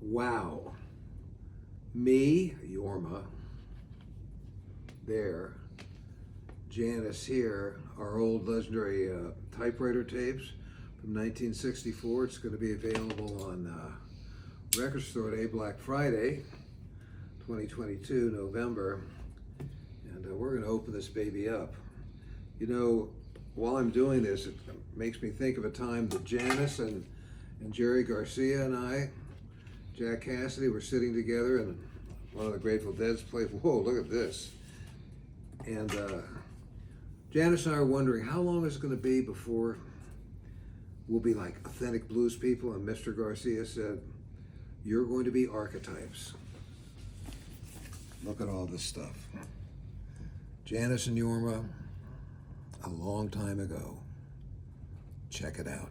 Wow. Me, Jorma, there. Janis here, our old legendary typewriter tapes from 1964. It's going to be available on Record Store Day, Black Friday, 2022, November. And we're going to open this baby up. You know, while I'm doing this, it makes me think of a time that Janis and Jerry Garcia and I, Jack Cassidy, were sitting together and one of the Grateful Dead's played. Whoa, look at this. And Janis and I are wondering how long is it going to be before we'll be like authentic blues people. And Mr. Garcia said, you're going to be archetypes. Look at all this stuff. Janis and Jorma, a long time ago. Check it out.